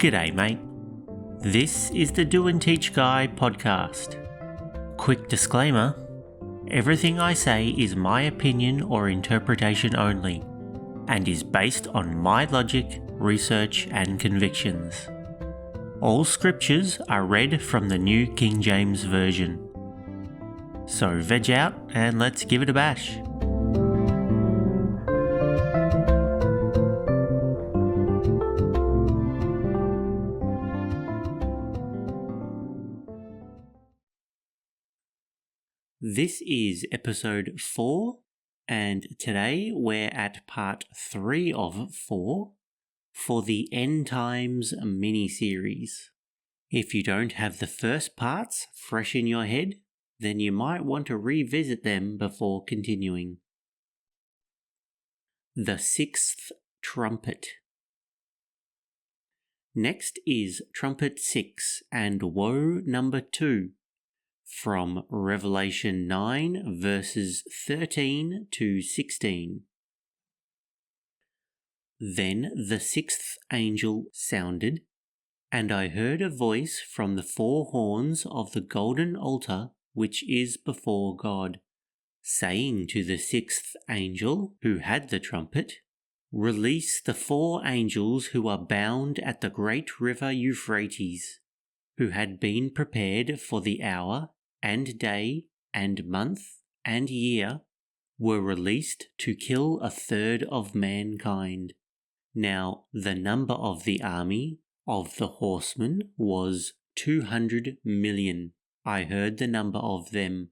G'day, mate. This is the Do and Teach Guy podcast. Quick disclaimer, everything I say is my opinion or interpretation only, and is based on my logic, research, and convictions. All scriptures are read from the New King James Version. So veg out and let's give it a bash. This is episode 4, and today we're at part 3 of 4 for the End Times mini-series. If you don't have the first parts fresh in your head, then you might want to revisit them before continuing. The Sixth Trumpet. Next is Trumpet 6 and Woe number 2. From Revelation 9 verses 13 to 16. Then the sixth angel sounded, and I heard a voice from the 4 horns of the golden altar which is before God, saying to the sixth angel who had the trumpet, Release the 4 angels who are bound at the great river Euphrates, who had been prepared for the hour and day and month and year, were released to kill 1/3 of mankind. Now the number of the army of the horsemen was 200 million. I heard the number of them.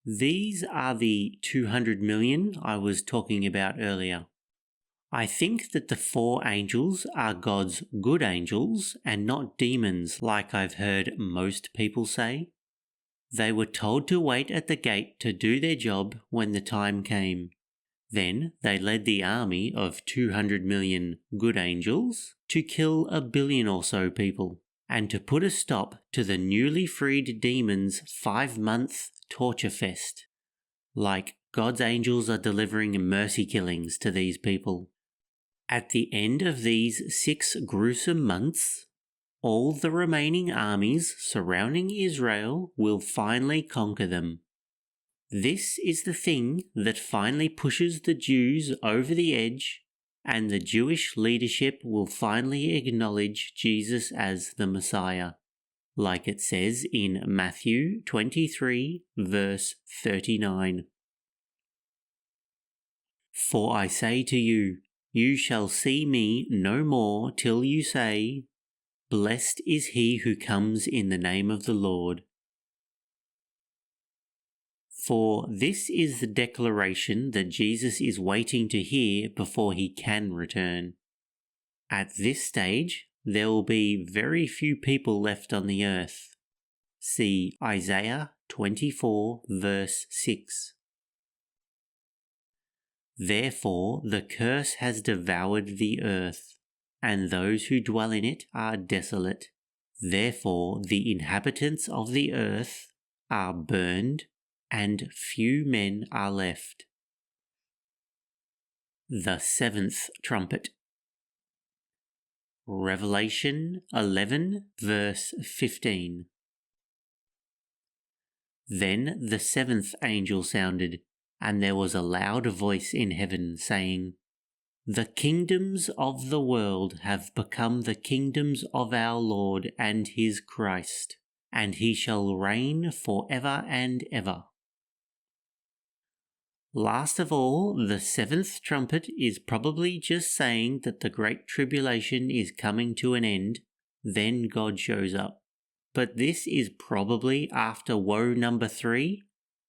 These are the 200 million I was talking about earlier. I think that the 4 angels are God's good angels and not demons like I've heard most people say. They were told to wait at the gate to do their job when the time came. Then they led the army of 200 million good angels to kill 1 billion or so people and to put a stop to the newly freed demons' 5-month torture fest. Like God's angels are delivering mercy killings to these people. At the end of these 6 gruesome months, all the remaining armies surrounding Israel will finally conquer them. This is the thing that finally pushes the Jews over the edge, and the Jewish leadership will finally acknowledge Jesus as the Messiah, like it says in Matthew 23, verse 39. For I say to you, you shall see me no more till you say, Blessed is he who comes in the name of the Lord. For this is the declaration that Jesus is waiting to hear before he can return. At this stage, there will be very few people left on the earth. See Isaiah 24, verse 6. Therefore the curse has devoured the earth, and those who dwell in it are desolate. Therefore the inhabitants of the earth are burned, and few men are left. The Seventh Trumpet. Revelation 11, verse 15. Then the 7th angel sounded, and there was a loud voice in heaven saying, The kingdoms of the world have become the kingdoms of our Lord and his Christ, and he shall reign forever and ever. Last of all, the 7th trumpet is probably just saying that the Great Tribulation is coming to an end, then God shows up. But this is probably after woe number 3,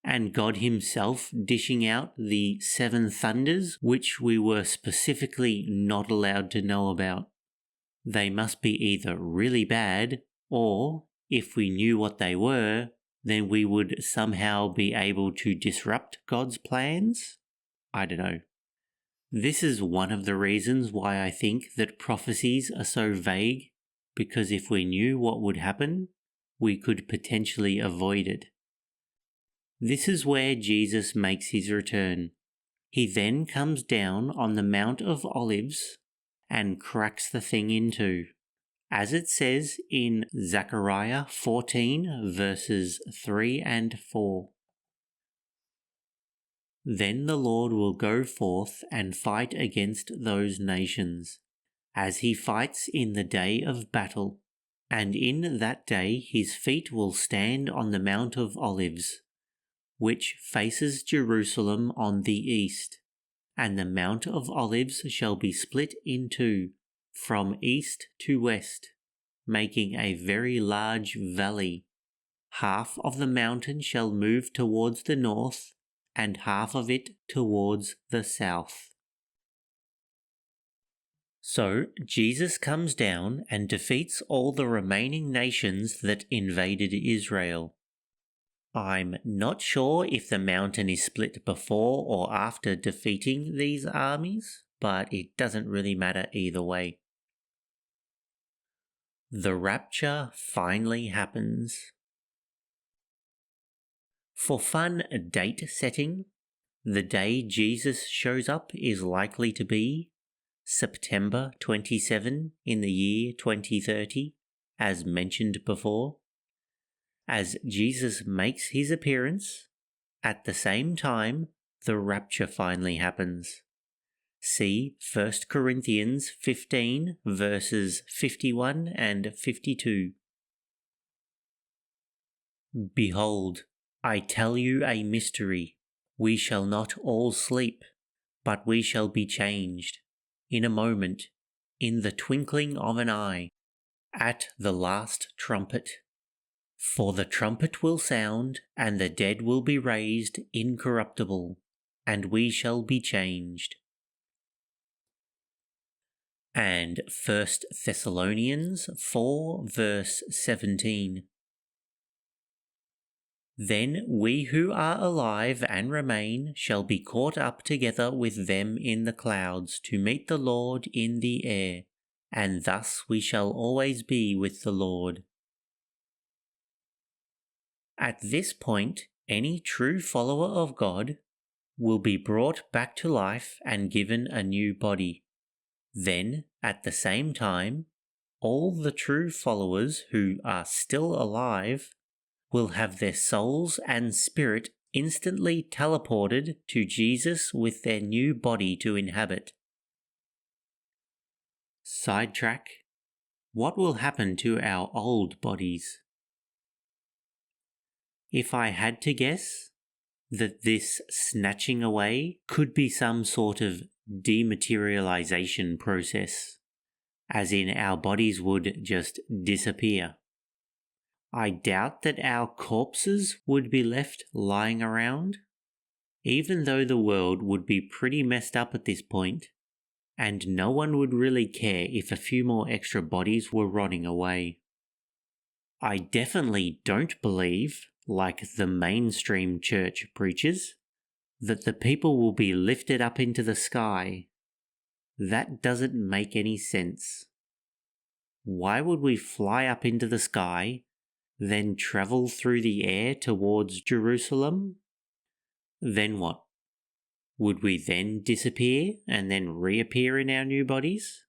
and God himself dishing out the 7 thunders which we were specifically not allowed to know about. They must be either really bad, or, if we knew what they were, then we would somehow be able to disrupt God's plans? I don't know. This is one of the reasons why I think that prophecies are so vague, because if we knew what would happen, we could potentially avoid it. This is where Jesus makes his return. He then comes down on the Mount of Olives, and cracks the thing in two, as it says in Zechariah 14 verses 3 and 4. Then the Lord will go forth and fight against those nations, as he fights in the day of battle, and in that day his feet will stand on the Mount of Olives, which faces Jerusalem on the east, and the Mount of Olives shall be split in two, from east to west, making a very large valley. Half of the mountain shall move towards the north, and half of it towards the south. So Jesus comes down and defeats all the remaining nations that invaded Israel. I'm not sure if the mountain is split before or after defeating these armies, but it doesn't really matter either way. The rapture finally happens. For fun date setting, the day Jesus shows up is likely to be September 27 in the year 2030, as mentioned before. As Jesus makes his appearance, at the same time, the rapture finally happens. See 1 Corinthians 15 verses 51 and 52. Behold, I tell you a mystery. We shall not all sleep, but we shall be changed, in a moment, in the twinkling of an eye, at the last trumpet. For the trumpet will sound, and the dead will be raised incorruptible, and we shall be changed. And 1 Thessalonians 4 verse 17. Then we who are alive and remain shall be caught up together with them in the clouds to meet the Lord in the air, and thus we shall always be with the Lord. At this point, any true follower of God will be brought back to life and given a new body. Then, at the same time, all the true followers who are still alive will have their souls and spirit instantly teleported to Jesus with their new body to inhabit. Sidetrack. What will happen to our old bodies? If I had to guess, that this snatching away could be some sort of dematerialization process, as in our bodies would just disappear. I doubt that our corpses would be left lying around, even though the world would be pretty messed up at this point, and no one would really care if a few more extra bodies were rotting away. I definitely don't believe, like the mainstream church preaches, that the people will be lifted up into the sky. That doesn't make any sense. Why would we fly up into the sky, then travel through the air towards Jerusalem? Then what? Would we then disappear and then reappear in our new bodies?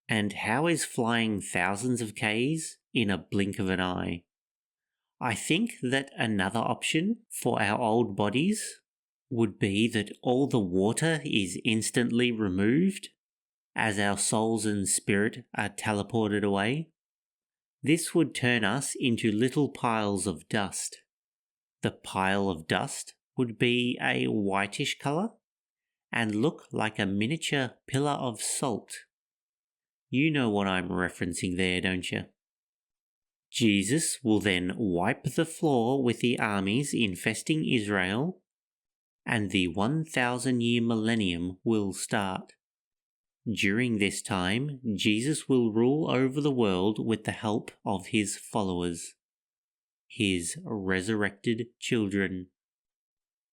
And how is flying thousands of Ks in a blink of an eye? I think that another option for our old bodies would be that all the water is instantly removed as our souls and spirit are teleported away. This would turn us into little piles of dust. The pile of dust would be a whitish colour and look like a miniature pillar of salt. You know what I'm referencing there, don't you? Jesus will then wipe the floor with the armies infesting Israel, and the 1,000-year millennium will start. During this time, Jesus will rule over the world with the help of his followers, his resurrected children.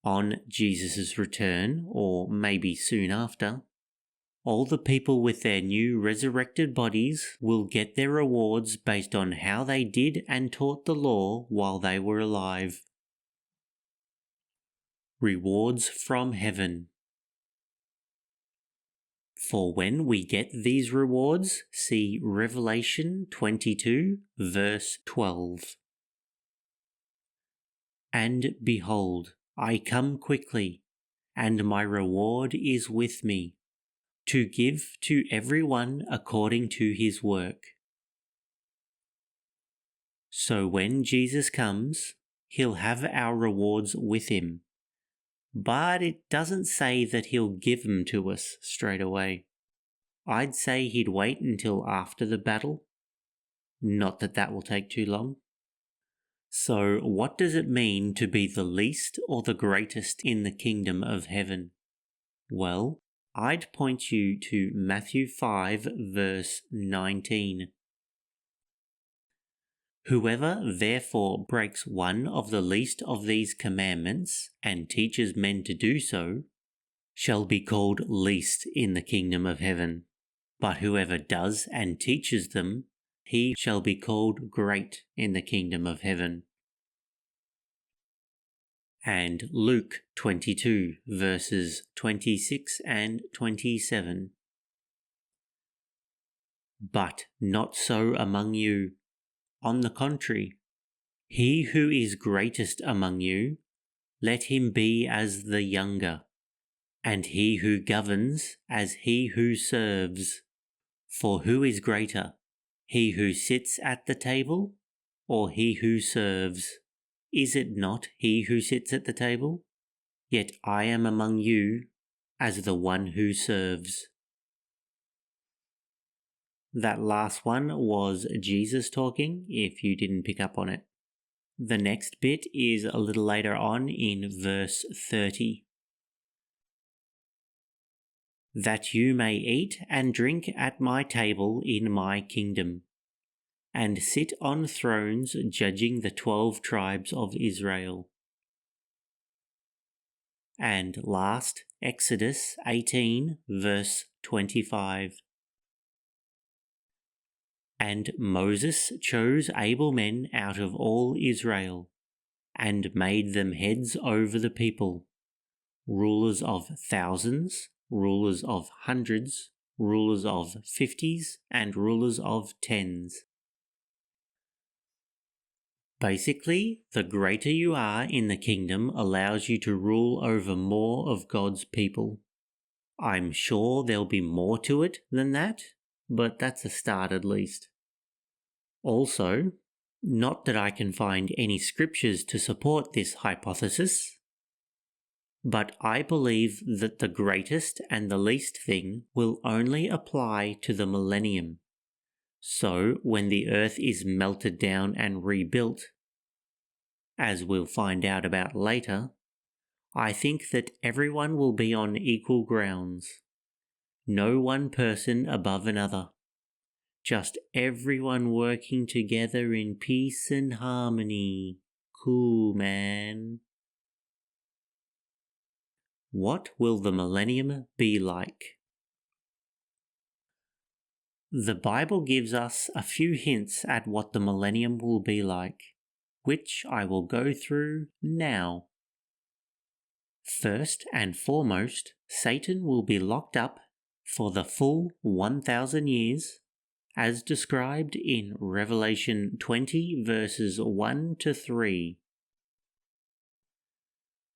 On Jesus' return, or maybe soon after, all the people with their new resurrected bodies will get their rewards based on how they did and taught the law while they were alive. Rewards from heaven. For when we get these rewards, see Revelation 22, verse 12. And behold, I come quickly, and my reward is with me, to give to every one according to his work. So when Jesus comes, he'll have our rewards with him, but it doesn't say that he'll give them to us straight away. I'd say he'd wait until after the battle. Not that that will take too long. So what does it mean to be the least or the greatest in the kingdom of heaven? Well, I'd point you to Matthew 5 verse 19. Whoever therefore breaks one of the least of these commandments and teaches men to do so shall be called least in the kingdom of heaven. But whoever does and teaches them, he shall be called great in the kingdom of heaven. And Luke 22 verses 26 and 27. But not so among you. On the contrary, he who is greatest among you, let him be as the younger, and he who governs as he who serves. For who is greater, he who sits at the table, or he who serves? Is it not he who sits at the table? Yet I am among you as the one who serves. That last one was Jesus talking, if you didn't pick up on it. The next bit is a little later on in verse 30. That you may eat and drink at my table in my kingdom, and sit on thrones judging the 12 tribes of Israel. And last, Exodus 18 verse 25. And Moses chose able men out of all Israel, and made them heads over the people, rulers of thousands, rulers of hundreds, rulers of 50s, and rulers of 10s. Basically, the greater you are in the kingdom allows you to rule over more of God's people. I'm sure there'll be more to it than that, but that's a start at least. Also, not that I can find any scriptures to support this hypothesis, but I believe that the greatest and the least thing will only apply to the millennium. So when the earth is melted down and rebuilt, as we'll find out about later, I think that everyone will be on equal grounds. No one person above another. Just everyone working together in peace and harmony. Cool, man. What will the millennium be like? The Bible gives us a few hints at what the millennium will be like, which I will go through now. First and foremost, Satan will be locked up for the full 1,000 years, as described in Revelation 20 verses 1 to 3.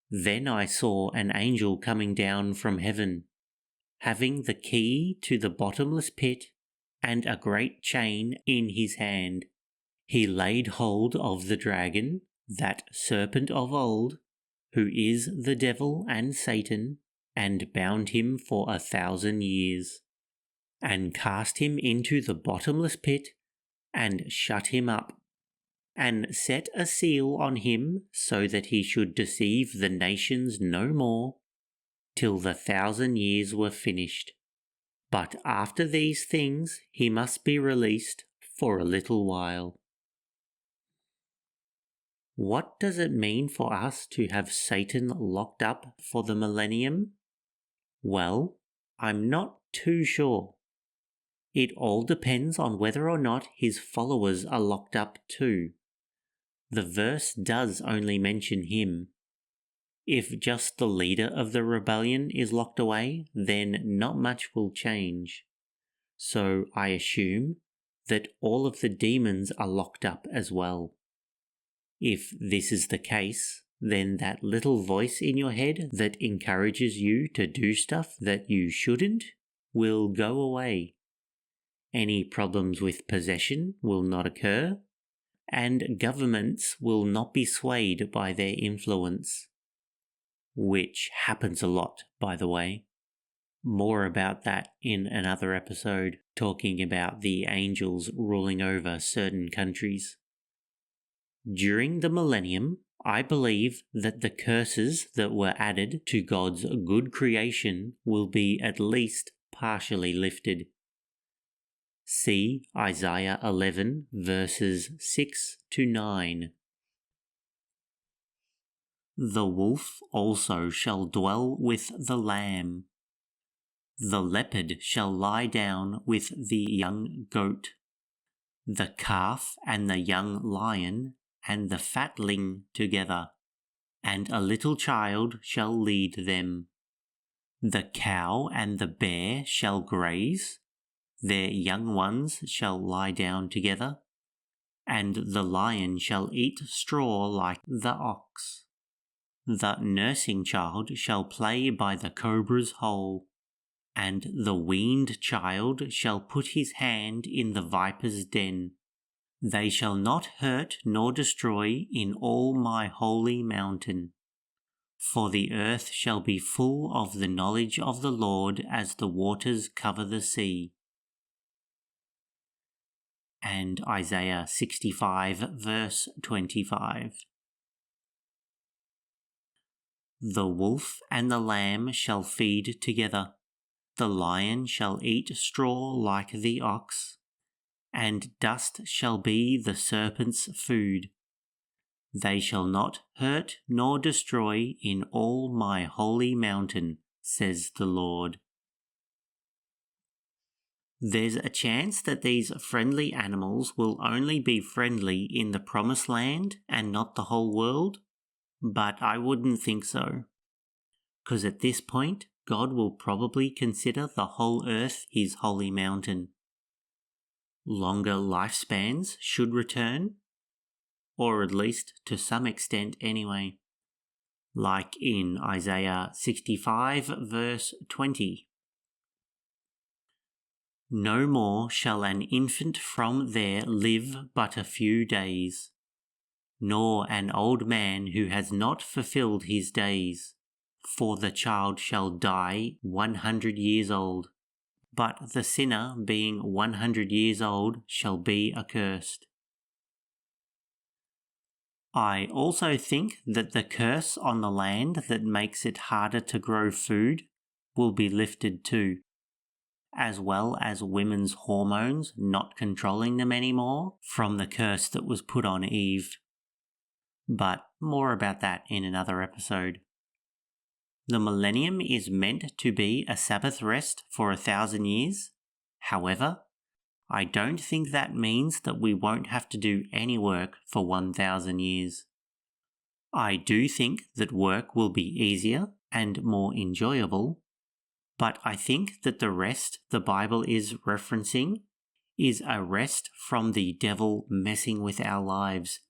Then I saw an angel coming down from heaven, having the key to the bottomless pit and a great chain in his hand. He laid hold of the dragon, that serpent of old, who is the devil and Satan, and bound him for 1,000 years, and cast him into the bottomless pit, and shut him up, and set a seal on him, so that he should deceive the nations no more, till the 1,000 years were finished. But after these things he must be released for a little while. What does it mean for us to have Satan locked up for the millennium? Well, I'm not too sure. It all depends on whether or not his followers are locked up too. The verse does only mention him. If just the leader of the rebellion is locked away, then not much will change. So I assume that all of the demons are locked up as well. If this is the case, then that little voice in your head that encourages you to do stuff that you shouldn't will go away. Any problems with possession will not occur, and governments will not be swayed by their influence. Which happens a lot, by the way. More about that in another episode, talking about the angels ruling over certain countries. During the Millennium, I believe that the curses that were added to God's good creation will be at least partially lifted. See Isaiah 11 verses 6 to 9. The wolf also shall dwell with the lamb. The leopard shall lie down with the young goat. The calf and the young lion and the fatling together, and a little child shall lead them. The cow and the bear shall graze, their young ones shall lie down together, and the lion shall eat straw like the ox. The nursing child shall play by the cobra's hole, and the weaned child shall put his hand in the viper's den. They shall not hurt nor destroy in all my holy mountain. For the earth shall be full of the knowledge of the Lord as the waters cover the sea. And Isaiah 65 verse 25. The wolf and the lamb shall feed together. The lion shall eat straw like the ox, and dust shall be the serpent's food. They shall not hurt nor destroy in all my holy mountain, says the Lord. There's a chance that these friendly animals will only be friendly in the promised land and not the whole world, but I wouldn't think so. Because at this point, God will probably consider the whole earth his holy mountain. Longer lifespans should return, or at least to some extent anyway, like in Isaiah 65 verse 20. No more shall an infant from there live but a few days, nor an old man who has not fulfilled his days, for the child shall die 100 years old. But the sinner being 100 years old shall be accursed. I also think that the curse on the land that makes it harder to grow food will be lifted too, as well as women's hormones not controlling them anymore from the curse that was put on Eve. But more about that in another episode. The Millennium is meant to be a Sabbath rest for 1,000 years. However, I don't think that means that we won't have to do any work for 1,000 years. I do think that work will be easier and more enjoyable, but I think that the rest the Bible is referencing is a rest from the devil messing with our lives.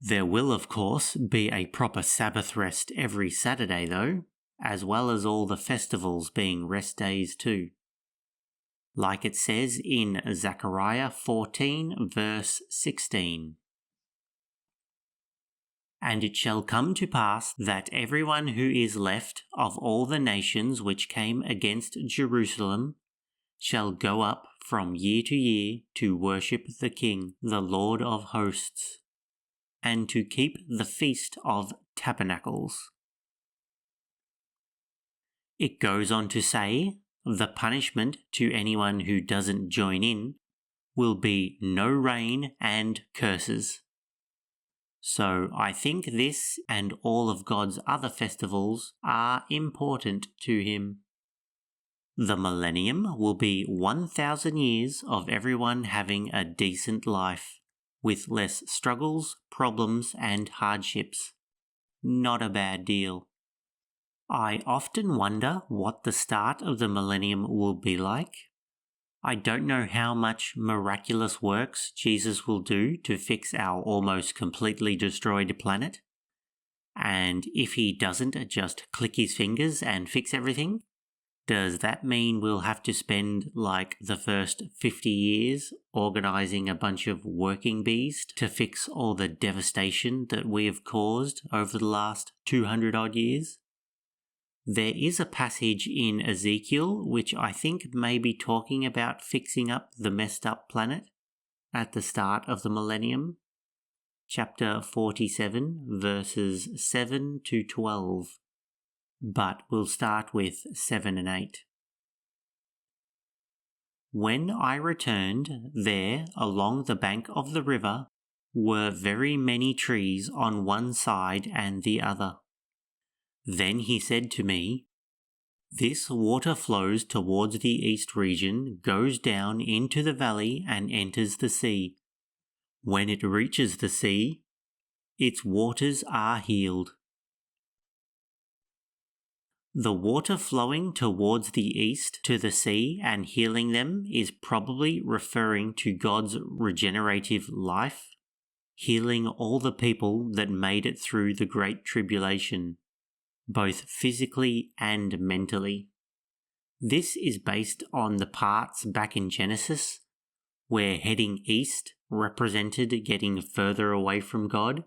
There will, of course, be a proper Sabbath rest every Saturday though, as well as all the festivals being rest days too. Like it says in Zechariah 14 verse 16. And it shall come to pass that everyone who is left of all the nations which came against Jerusalem shall go up from year to year to worship the King, the Lord of hosts, and to keep the Feast of Tabernacles. It goes on to say, the punishment to anyone who doesn't join in will be no rain and curses. So I think this and all of God's other festivals are important to him. The Millennium will be 1,000 years of everyone having a decent life, with less struggles, problems, and hardships. not a bad deal. I often wonder what the start of the millennium will be like. I don't know how much miraculous works Jesus will do to fix our almost completely destroyed planet. And if he doesn't just click his fingers and fix everything, does that mean we'll have to spend like the first 50 years organizing a bunch of working bees to fix all the devastation that we have caused over the last 200 odd years? There is a passage in Ezekiel which I think may be talking about fixing up the messed up planet at the start of the millennium. Chapter 47, verses 7 to 12. But we'll start with 7 and 8. When I returned, there, along the bank of the river, were very many trees on one side and the other. Then he said to me, "This water flows towards the east region, goes down into the valley and enters the sea. When it reaches the sea, its waters are healed." The water flowing towards the east to the sea and healing them is probably referring to God's regenerative life, healing all the people that made it through the Great Tribulation, both physically and mentally. This is based on the parts back in Genesis, where heading east represented getting further away from God.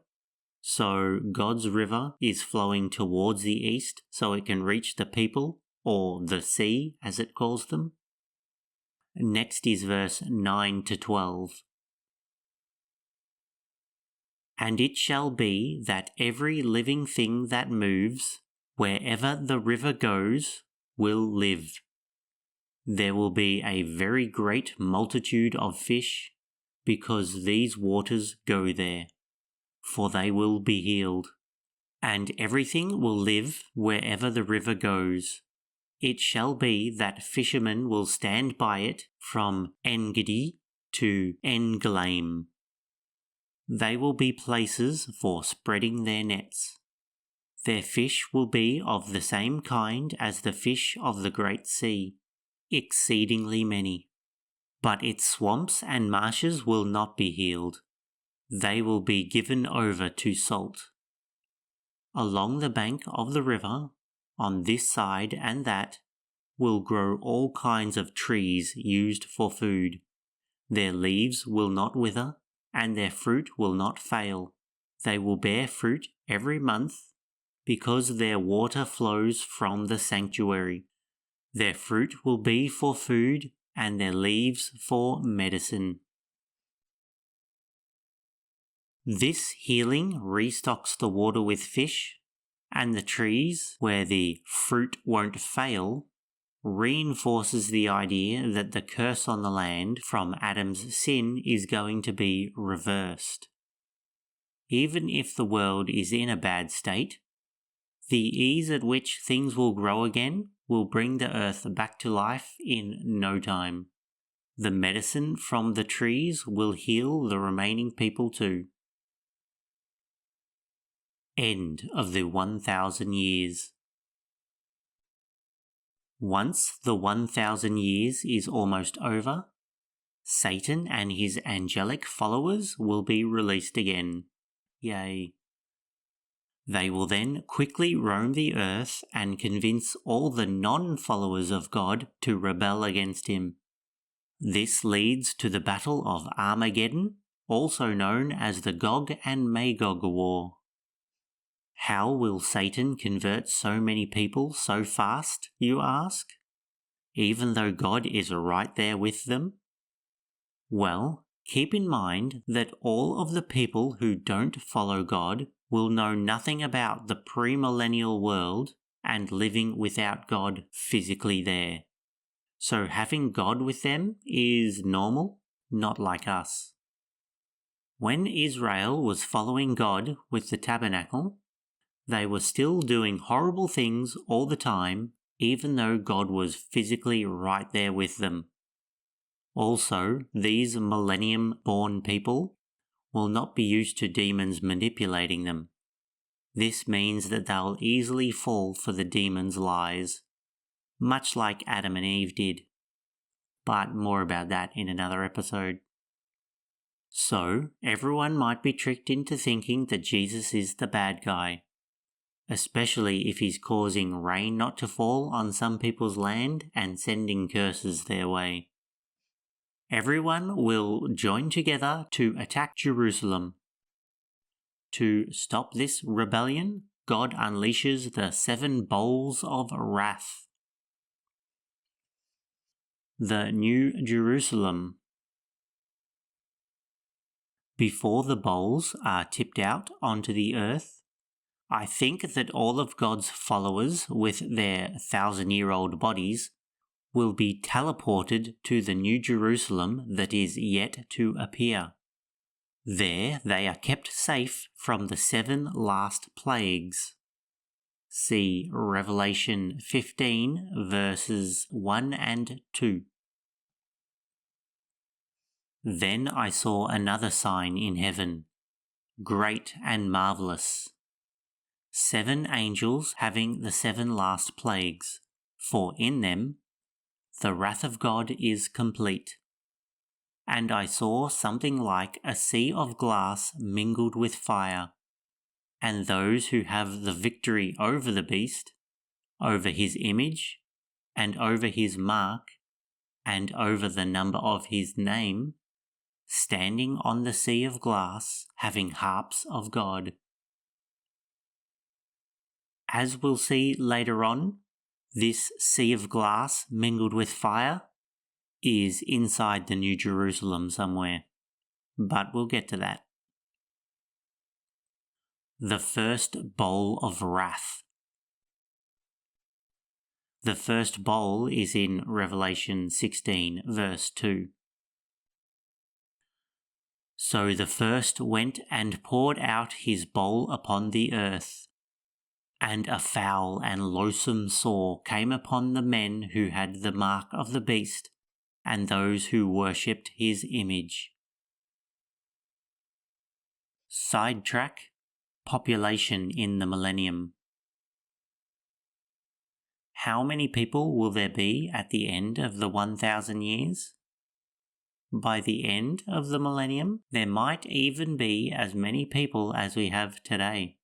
So God's river is flowing towards the east so it can reach the people, or the sea as it calls them. Next is verse 9 to 12. And it shall be that every living thing that moves, wherever the river goes, will live. There will be a very great multitude of fish, because these waters go there, for they will be healed. And everything will live wherever the river goes. It shall be that fishermen will stand by it from En-gedi to En-glaim. They will be places for spreading their nets. Their fish will be of the same kind as the fish of the great sea, exceedingly many. But its swamps and marshes will not be healed. They will be given over to salt. Along the bank of the river, on this side and that, will grow all kinds of trees used for food. Their leaves will not wither, and their fruit will not fail. They will bear fruit every month, because their water flows from the sanctuary. Their fruit will be for food, and their leaves for medicine. This healing restocks the water with fish, and the trees, where the fruit won't fail, reinforces the idea that the curse on the land from Adam's sin is going to be reversed. Even if the world is in a bad state, the ease at which things will grow again will bring the earth back to life in no time. The medicine from the trees will heal the remaining people too. End of the 1,000 years. Once the 1,000 years is almost over, Satan and his angelic followers will be released again. Yay. They will then quickly roam the earth and convince all the non-followers of God to rebel against him. This leads to the Battle of Armageddon, also known as the Gog and Magog War. How will Satan convert so many people so fast, you ask, even though God is right there with them? Well, keep in mind that all of the people who don't follow God will know nothing about the premillennial world and living without God physically there. So having God with them is normal, not like us. When Israel was following God with the tabernacle, they were still doing horrible things all the time, even though God was physically right there with them. Also, these millennium-born people will not be used to demons manipulating them. This means that they'll easily fall for the demon's lies, much like Adam and Eve did. But more about that in another episode. So, everyone might be tricked into thinking that Jesus is the bad guy, especially if he's causing rain not to fall on some people's land and sending curses their way. Everyone will join together to attack Jerusalem. To stop this rebellion, God unleashes the 7 bowls of wrath. The New Jerusalem. Before the bowls are tipped out onto the earth, I think that all of God's followers with their 1,000-year-old bodies will be teleported to the New Jerusalem that is yet to appear. There they are kept safe from the 7 last plagues. See Revelation 15 verses 1 and 2. Then I saw another sign in heaven, great and marvellous. 7 angels having the 7 last plagues, for in them the wrath of God is complete. And I saw something like a sea of glass mingled with fire, and those who have the victory over the beast, over his image, and over his mark, and over the number of his name, standing on the sea of glass, having harps of God. As we'll see later on, this sea of glass mingled with fire is inside the New Jerusalem somewhere, but we'll get to that. The first bowl of wrath. The first bowl is in Revelation 16 verse 2. So the first went and poured out his bowl upon the earth, and a foul and loathsome sore came upon the men who had the mark of the beast, and those who worshipped his image. Sidetrack: population in the Millennium. How many people will there be at the end of the 1,000 years? By the end of the Millennium, there might even be as many people as we have today.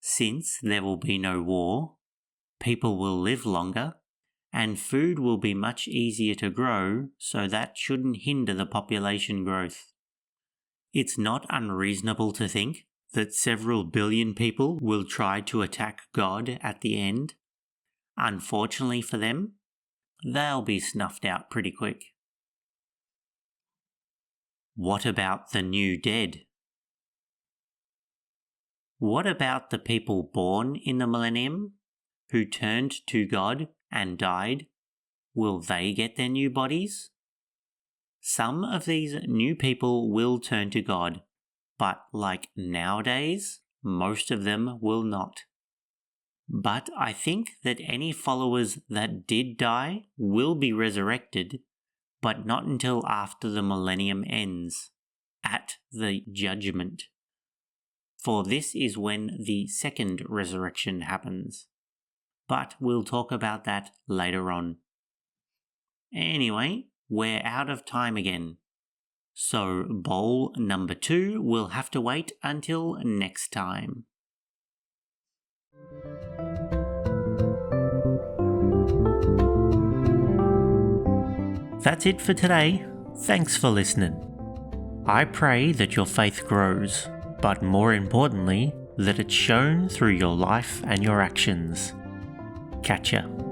Since there will be no war, people will live longer, and food will be much easier to grow, so that shouldn't hinder the population growth. It's not unreasonable to think that several billion people will try to attack God at the end. Unfortunately for them, they'll be snuffed out pretty quick. What about the new dead? What about the people born in the Millennium who turned to God and died? Will they get their new bodies? Some of these new people will turn to God, but like nowadays, most of them will not. But I think that any followers that did die will be resurrected, but not until after the Millennium ends, at the judgment. For this is when the second resurrection happens. But we'll talk about that later on. Anyway, we're out of time again. So bowl number 2 will have to wait until next time. That's it for today. Thanks for listening. I pray that your faith grows, but more importantly, that it's shown through your life and your actions. Catch ya.